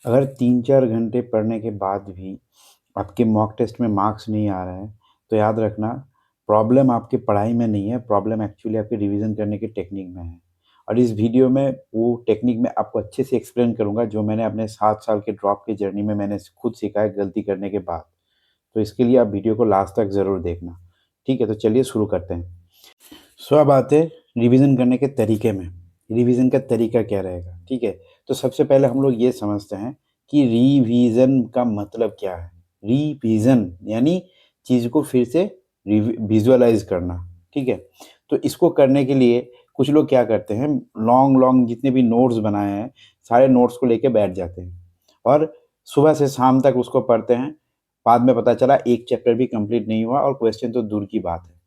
अगर 3-4 घंटे पढ़ने के बाद भी आपके मॉक टेस्ट में मार्क्स नहीं आ रहे हैं, तो याद रखना प्रॉब्लम आपकी पढ़ाई में नहीं है, प्रॉब्लम एक्चुअली आपके रिवीजन करने के टेक्निक में है। और इस वीडियो में वो टेक्निक मैं आपको अच्छे से एक्सप्लेन करूँगा जो मैंने अपने 7 साल के ड्रॉप की जर्नी में मैंने खुद सीखा है गलती करने के बाद। तो इसके लिए आप वीडियो को लास्ट तक ज़रूर देखना। ठीक है, तो चलिए शुरू करते हैं। सो अब आते हैं रिवीजन करने के तरीके में। रिवीजन का तरीका क्या रहेगा? ठीक है, तो सबसे पहले हम लोग ये समझते हैं कि रिवीजन का मतलब क्या है। रिवीजन यानी चीज़ को फिर से विजुअलाइज करना। ठीक है, तो इसको करने के लिए कुछ लोग क्या करते हैं, लॉन्ग लॉन्ग जितने भी नोट्स बनाए हैं सारे नोट्स को लेके बैठ जाते हैं और सुबह से शाम तक उसको पढ़ते हैं। बाद में पता चला एक चैप्टर भी कंप्लीट नहीं हुआ और क्वेश्चन तो दूर की बात है।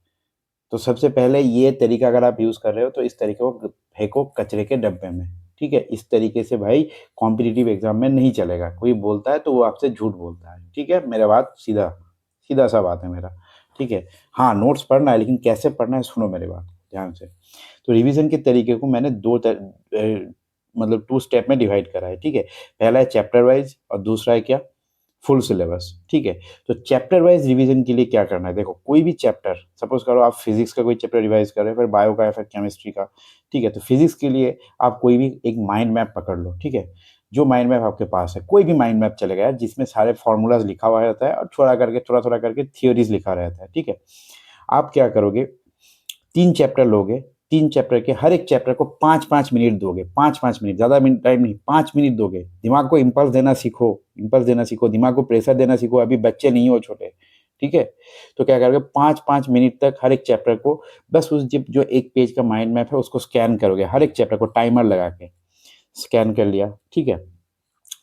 तो सबसे पहले ये तरीका अगर आप यूज़ कर रहे हो तो इस तरीके को फेंको कचरे के डब्बे में। ठीक है, इस तरीके से भाई कॉम्पिटिटिव एग्जाम में नहीं चलेगा। कोई बोलता है तो वो आपसे झूठ बोलता है। ठीक है, मेरा बात सीधा सीधा सा बात है मेरा। ठीक है, हाँ नोट्स पढ़ना है लेकिन कैसे पढ़ना है सुनो मेरी बात ध्यान से। तो रिवीजन के तरीके को मैंने मतलब 2 स्टेप में डिवाइड करा है। ठीक है, पहला है चैप्टर वाइज और दूसरा है क्या, फुल सिलेबस। ठीक है, तो चैप्टर वाइज रिवीजन के लिए क्या करना है, देखो कोई भी चैप्टर सपोज करो आप फिजिक्स का कोई चैप्टर रिवाइज कर रहे हो, फिर बायो का या फिर केमिस्ट्री का। ठीक है, तो फिजिक्स के लिए आप कोई भी एक माइंड मैप पकड़ लो। ठीक है, जो माइंड मैप आपके पास है कोई भी माइंड मैप चलेगा यार, जिसमें सारे फॉर्मूलाज लिखा हुआ रहता है और थोड़ा थोड़ा करके थियोरीज लिखा रहता है। ठीक है, आप क्या करोगे, 3 चैप्टर लोगे, 3 चैप्टर के हर एक चैप्टर को 5-5 मिनट दोगे, 5-5 मिनट, ज़्यादा मिनट टाइम नहीं, 5 मिनट दोगे। दिमाग को इम्पल्स देना सीखो, इम्पल्स देना सीखो, दिमाग को प्रेशर देना सीखो, अभी बच्चे नहीं हो छोटे। ठीक है, तो क्या करोगे 5-5 मिनट तक हर एक चैप्टर को बस उस जो एक पेज का माइंड मैप है उसको स्कैन करोगे, हर एक चैप्टर को टाइमर लगा के स्कैन कर लिया। ठीक है,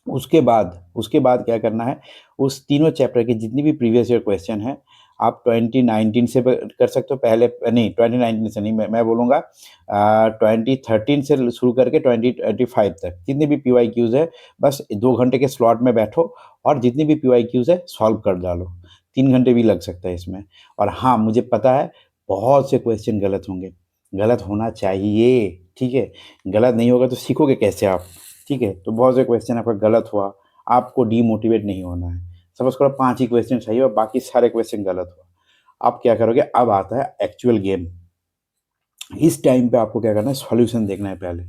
उसके बाद क्या करना है, उस तीनों चैप्टर के जितनी भी प्रीवियस ईयर क्वेश्चन है आप 2019 से कर सकते हो, पहले नहीं 2019 से नहीं, मैं बोलूँगा 2013 से शुरू करके 2025 तक जितने भी PYQs है बस 2 घंटे के स्लॉट में बैठो और जितनी भी PYQs है सॉल्व कर डालो। 3 घंटे भी लग सकता है इसमें। और हाँ मुझे पता है बहुत से क्वेश्चन गलत होंगे, गलत होना चाहिए। ठीक है, गलत नहीं होगा तो सीखोगे कैसे आप। ठीक है, तो बहुत से क्वेश्चन आपका गलत हुआ, आपको डीमोटिवेट नहीं होना है। सपोज करो 5 ही क्वेश्चन सही हो बाकी सारे क्वेश्चन गलत हुआ, आप क्या करोगे, अब आता है एक्चुअल गेम। इस टाइम पे आपको क्या करना है, सॉल्यूशन देखना है पहले।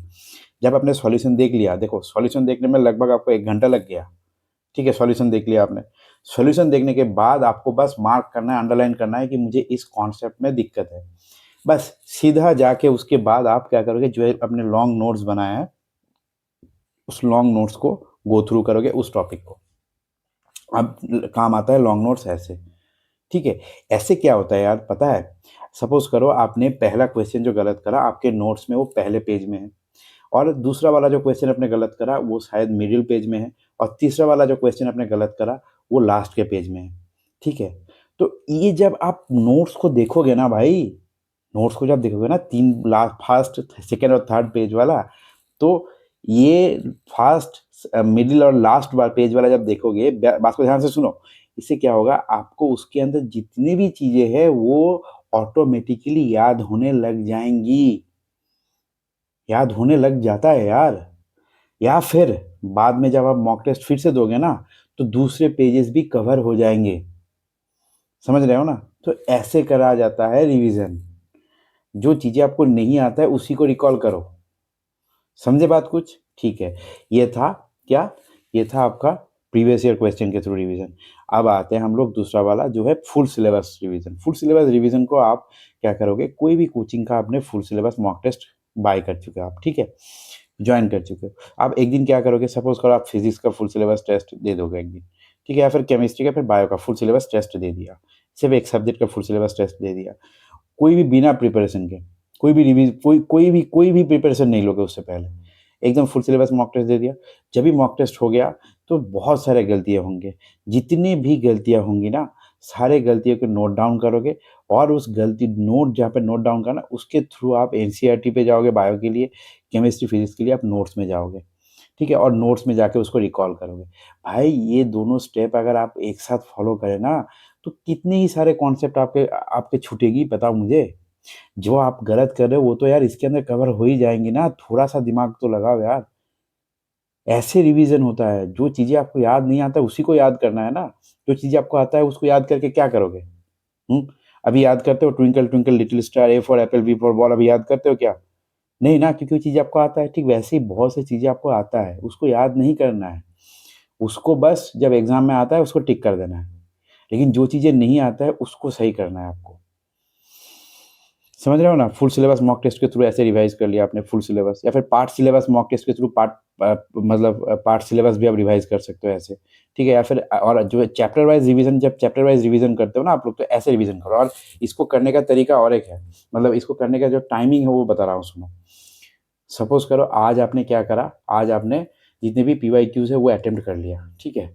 जब आपने सॉल्यूशन देख लिया, देखो सॉल्यूशन देखने में लगभग आपको 1 घंटा लग गया। ठीक है, सॉल्यूशन देख लिया आपने, सॉल्यूशन देखने के बाद आपको बस मार्क करना है, अंडरलाइन करना है कि मुझे इस कॉन्सेप्ट में दिक्कत है। बस सीधा जाके उसके बाद आप क्या करोगे, जो अपने लॉन्ग नोट्स बनाए हैं उस लॉन्ग नोट्स को गो थ्रू करोगे उस टॉपिक को। अब काम आता है लॉन्ग नोट्स ऐसे। ठीक है, ऐसे क्या होता है यार पता है, सपोज करो आपने पहला क्वेश्चन जो गलत करा आपके नोट्स में वो पहले पेज में है, और दूसरा वाला जो क्वेश्चन आपने गलत करा वो शायद मिडिल पेज में है, और तीसरा वाला जो क्वेश्चन आपने गलत करा वो लास्ट के पेज में है। ठीक है, तो ये जब आप नोट्स को देखोगे ना भाई, नोट्स को जब देखोगे ना, तीन लास्ट फर्स्ट सेकेंड और थर्ड पेज वाला, तो ये फर्स्ट मिडिल और लास्ट बार पेज वाला जब देखोगे, बात को ध्यान से सुनो, इससे क्या होगा आपको उसके अंदर जितनी भी चीजें हैं वो ऑटोमेटिकली याद होने लग जाएंगी, याद होने लग जाता है यार। या फिर बाद में जब आप मॉक टेस्ट फिर से दोगे ना तो दूसरे पेजेस भी कवर हो जाएंगे, समझ रहे हो ना। तो ऐसे करा जाता है रिवीजन, जो चीजें आपको नहीं आता है उसी को रिकॉल करो। समझे बात कुछ? ठीक है, ये था क्या, ये था आपका प्रीवियस ईयर क्वेश्चन के थ्रू रिवीजन। अब आते हैं हम लोग दूसरा वाला जो है full syllabus revision. Full syllabus revision को आप क्या करोगे, कोई भी कोचिंग का आपने full syllabus mock test buy कर चुके हो आप, ठीक है, ज्वाइन कर चुके हो। आप एक दिन क्या करोगे, सपोज करो आप फिजिक्स का फुल सिलेबस टेस्ट दे दोगे एक दिन। ठीक है, या फिर केमिस्ट्री का फिर बायो का फुल सिलेबस टेस्ट दे दिया, सिर्फ एक सब्जेक्ट का फुल सिलेबस टेस्ट दे दिया। कोई भी बिना प्रिपरेशन के, कोई भी रिवीज कोई भी प्रिपरेशन नहीं लोगे उससे पहले, एकदम फुल सिलेबस मॉक टेस्ट दे दिया। जब भी मॉक टेस्ट हो गया तो बहुत सारे गलतियां होंगे, जितनी भी गलतियां होंगी ना सारे गलतियों को नोट डाउन करोगे, और उस गलती नोट जहाँ पे नोट डाउन करना उसके थ्रू आप एनसीईआरटी पे जाओगे बायो के लिए, केमिस्ट्री फिजिक्स के लिए आप नोट्स में जाओगे। ठीक है, और नोट्स में जाके उसको रिकॉल करोगे। भाई ये दोनों स्टेप अगर आप एक साथ फॉलो करें ना तो कितने ही सारे कॉन्सेप्ट आपके आपके छूटेगी बताओ मुझे। जो आप गलत कर रहे हो वो तो यार इसके अंदर कवर हो ही जाएंगी ना, थोड़ा सा दिमाग तो लगाओ यार। ऐसे रिवीजन होता है, जो चीज़ें आपको याद नहीं आता उसी को याद करना है ना, जो चीज़ें आपको आता है उसको याद करके क्या करोगे? हुँ? अभी याद करते हो twinkle twinkle little star, A for apple, B for ball अभी याद करते हो क्या? नहीं ना, क्योंकि वो चीज़ आपको आता है। ठीक वैसे ही बहुत सी चीज़ें आपको आता है, उसको याद नहीं करना है। उसको बस जब एग्ज़ाम में आता है उसको टिक कर देना है। लेकिन जो चीज़ें नहीं आता है उसको सही करना है आपको। समझ रहे हो ना? फुल सिलेबस मॉक टेस्ट के थ्रू ऐसे रिवाइज़ कर लिया आपने फुल सिलेबस, या फिर पार्ट सिलेबस मॉक टेस्ट के थ्रू मतलब पार्ट सिलेबस भी आप रिवाइज़ कर सकते हो ऐसे, ठीक है? या फिर और जो चैप्टर वाइज़ रिवीज़न, जब चैप्टर वाइज़ रिवीज़न करते हो ना आप लोग, तो ऐसे रिवीज़न करो। और इसको करने का तरीका और एक है, मतलब इसको करने का जो टाइमिंग है वो बता रहा हूँ, सुनो। सपोज़ करो आज आपने क्या करा, आज आपने जितने भी पीवाईक्यूज़ है वो अटेम्प्ट कर लिया, ठीक है?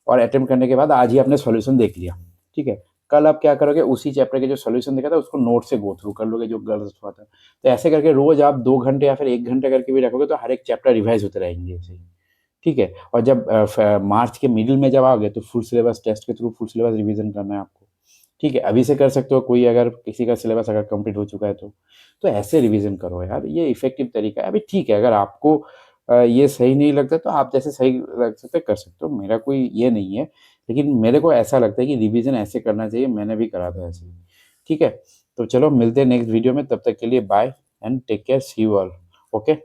और अटेम्प्ट करने के बाद आज ही आपने सॉल्यूशन देख लिया, ठीक है? कल आप क्या करोगे, उसी चैप्टर के जो सॉल्यूशन देखा था उसको नोट से गो थ्रू कर लोगे, जो गलत हुआ था। तो ऐसे करके रोज़ आप 2 घंटे या फिर 1 घंटे करके भी रखोगे तो हर एक चैप्टर रिवाइज़ होते रहेंगे ऐसे ही, ठीक है? और जब मार्च के मिडल में जब आओगे तो फुल सिलेबस टेस्ट के थ्रू फुल सिलेबस रिवीजन करना है आपको, ठीक है? अभी से कर सकते हो, कोई अगर किसी का सिलेबस अगर कंप्लीट हो चुका है तो। तो ऐसे रिवीजन करो यार, ये इफ़ेक्टिव तरीका है। अभी ठीक है, अगर आपको ये सही नहीं लगता तो आप जैसे सही लग सकता है कर सकते हो, मेरा कोई ये नहीं है। लेकिन मेरे को ऐसा लगता है कि रिवीजन ऐसे करना चाहिए, मैंने भी करा था ऐसे ही, ठीक है? तो चलो मिलते हैं नेक्स्ट वीडियो में, तब तक के लिए bye and take care, see you all, okay?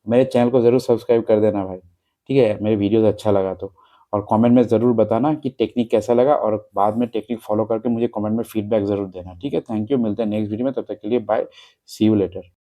मेरे चैनल को ज़रूर सब्सक्राइब कर देना भाई, ठीक है? मेरे वीडियोज़ अच्छा लगा तो। और कमेंट में ज़रूर बताना कि टेक्निक कैसा लगा, और बाद में टेक्निक फॉलो करके मुझे कमेंट में फीडबैक ज़रूर देना, ठीक है? थैंक यू, मिलते हैं नेक्स्ट वीडियो में, तब तक के लिए बाय, सी यू लेटर।